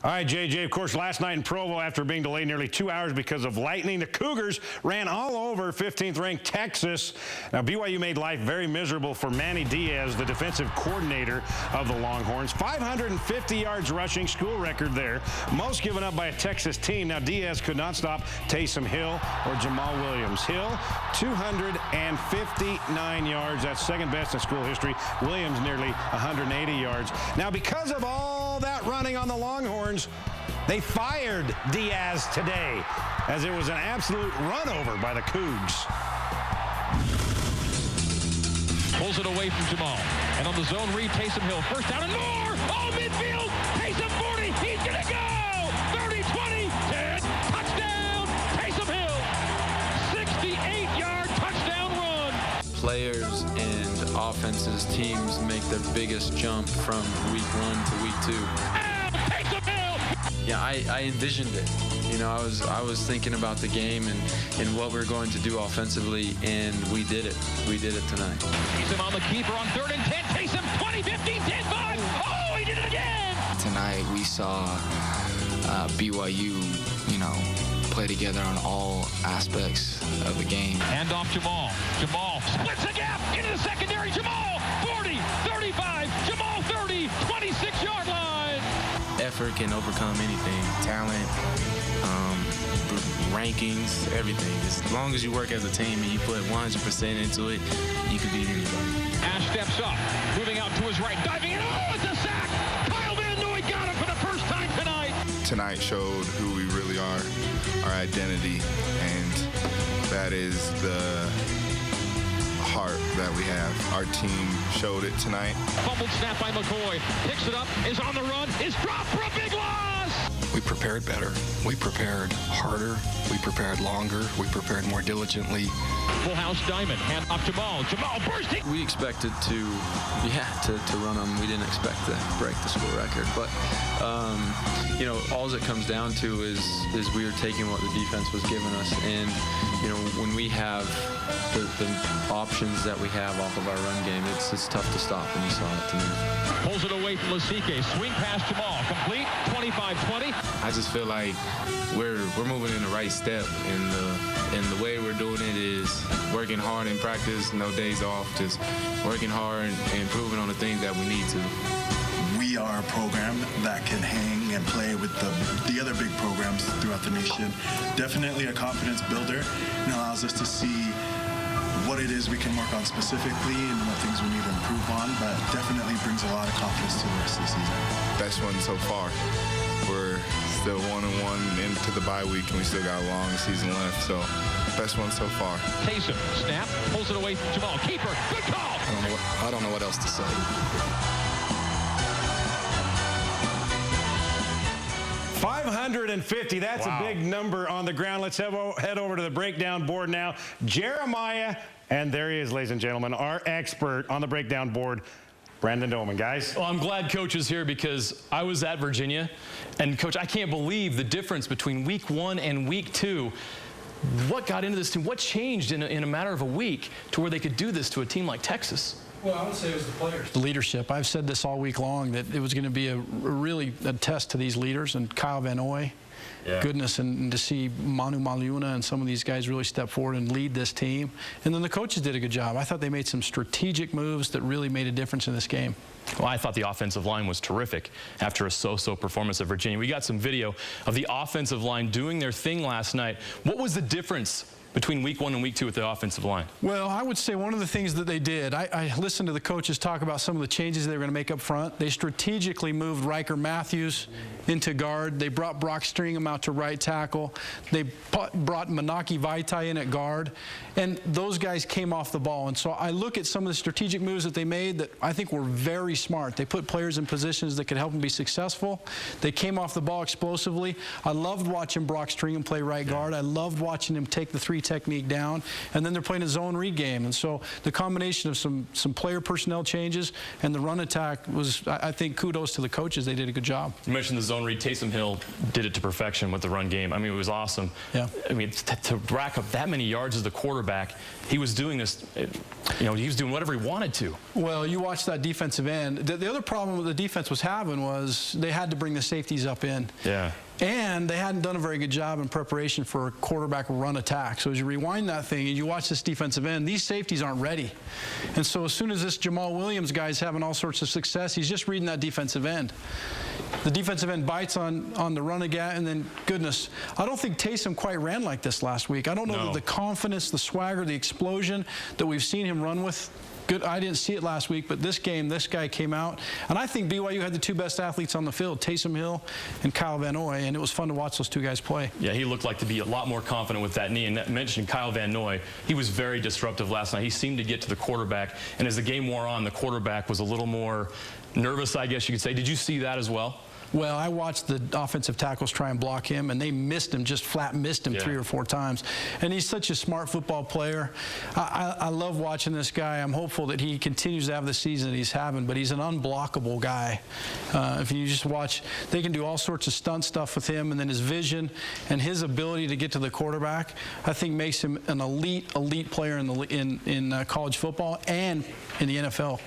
All right, JJ, of course, last night in Provo, after being delayed nearly 2 hours because of lightning, the Cougars ran all over 15th-ranked Texas. Now, BYU made life very miserable for Manny Diaz, the defensive coordinator of the Longhorns. 550 yards rushing, school record there. Most given up by a Texas team. Now, Diaz could not stop Taysom Hill or Jamal Williams. Hill, 259 yards. That's second best in school history. Williams, nearly 180 yards. Now, because of all that running on the Longhorns, they fired Diaz today, as it was an absolute run-over by the Cougs. Pulls it away from Jamal. And on the zone read, Taysom Hill. First down and more! Oh, midfield! Taysom 40! He's gonna go! 30, 20, 10, touchdown! Taysom Hill! 68-yard touchdown run! Players and offenses, teams make their biggest jump from week 1 to week 2. Yeah, I envisioned it. You know, I was thinking about the game and what we're going to do offensively, and we did it. We did it tonight. Taysom on the keeper on 3rd and 10. Taysom 20, 15, 10, 5. Oh, he did it again! Tonight we saw BYU, play together on all aspects of the game. Hand off Jamal. Jamal splits the gap into the secondary. Jamal 40, 35. Jamal 30, 26-yard line. Effort can overcome anything. Talent, rankings, everything. As long as you work as a team and you put 100% into it, you can beat anybody. Ash steps up, moving out to his right, diving in. Oh, it's a sack! Kyle Van Noy got it for the first time tonight. Tonight showed who we really are, our identity, and that is the heart that we have. Our team showed it tonight. Fumbled snap by McCoy. Picks it up, is on the run, is dropped for a big loss! We prepared better. We prepared harder. We prepared longer. We prepared more diligently. Full house diamond. Hand off Jamal. Jamal bursting. We expected to run them. We didn't expect to break the school record. But, all it comes down to is we are taking what the defense was giving us. And, when we have the options that we have off of our run game, it's tough to stop, and you saw it tonight. Pulls it away from Lasike. Swing past Jamal. Complete. 25-20. I just feel like we're moving in the right step, and the way we're doing it is working hard in practice, no days off, just working hard and improving on the things that we need to. We are a program that can hang and play with the other big programs throughout the nation. Definitely a confidence builder, and allows us to see what it is we can work on specifically and what things we need to improve on, but definitely brings a lot of confidence to the rest of the season. Best one so far. We're still 1-1 into the bye week, and we still got a long season left, so best one so far. Taysom, snap, pulls it away from Jamal. Keeper, good call! I don't know what else to say. 550, that's wow. A big number on the ground. Let's head over to the breakdown board now. Jeremiah, and there he is, ladies and gentlemen, our expert on the breakdown board, Brandon Doman. Guys? Well, I'm glad Coach is here because I was at Virginia, and Coach, I can't believe the difference between week 1 and week 2. What got into this team? What changed in a matter of a week to where they could do this to a team like Texas? Well, I would say it was the players. The leadership. I've said this all week long, that it was going to be really a test to these leaders, and Kyle Van Noy. Yeah. Goodness, and to see Manu Maliuna and some of these guys really step forward and lead this team. And then the coaches did a good job. I thought they made some strategic moves that really made a difference in this game. Well, I thought the offensive line was terrific after a so-so performance at Virginia. We got some video of the offensive line doing their thing last night. What was the difference between week 1 and week 2 with the offensive line? Well, I would say one of the things that they did, I listened to the coaches talk about some of the changes they were going to make up front. They strategically moved Riker Matthews into guard. They brought Brock Stringham out to right tackle. They brought Manaki Vaitai in at guard. And those guys came off the ball. And so I look at some of the strategic moves that they made that I think were very smart. They put players in positions that could help them be successful. They came off the ball explosively. I loved watching Brock Stringham play right guard. I loved watching him take the 3 read technique down, and then they're playing a zone read game. And so the combination of some player personnel changes and the run attack was, I think, kudos to the coaches. They did a good job. You mentioned the zone read. Taysom Hill did it to perfection with the run game. I mean, it was awesome. Yeah. I mean, to rack up that many yards as the quarterback, he was doing this, he was doing whatever he wanted to. Well, you watch that defensive end. The other problem the defense was having was they had to bring the safeties up in. Yeah. And they hadn't done a very good job in preparation for a quarterback run attack. So as you rewind that thing and you watch this defensive end, these safeties aren't ready. And so as soon as this Jamal Williams guy's having all sorts of success, he's just reading that defensive end. The defensive end bites on the run again, and then, goodness, I don't think Taysom quite ran like this last week. I don't know that the confidence, the swagger, the explosion that we've seen him run with. Good. I didn't see it last week, but this game, this guy came out. And I think BYU had the two best athletes on the field, Taysom Hill and Kyle Van Noy, and it was fun to watch those two guys play. Yeah, he looked like to be a lot more confident with that knee. And mentioning Kyle Van Noy, he was very disruptive last night. He seemed to get to the quarterback. And as the game wore on, the quarterback was a little more nervous, I guess you could say. Did you see that as well? Well, I watched the offensive tackles try and block him, and they missed him, just flat missed him 3 or 4 times. And he's such a smart football player. I love watching this guy. I'm hopeful that he continues to have the season that he's having, but he's an unblockable guy. If you just watch, they can do all sorts of stunt stuff with him, and then his vision and his ability to get to the quarterback, I think makes him an elite player in college football and in the NFL.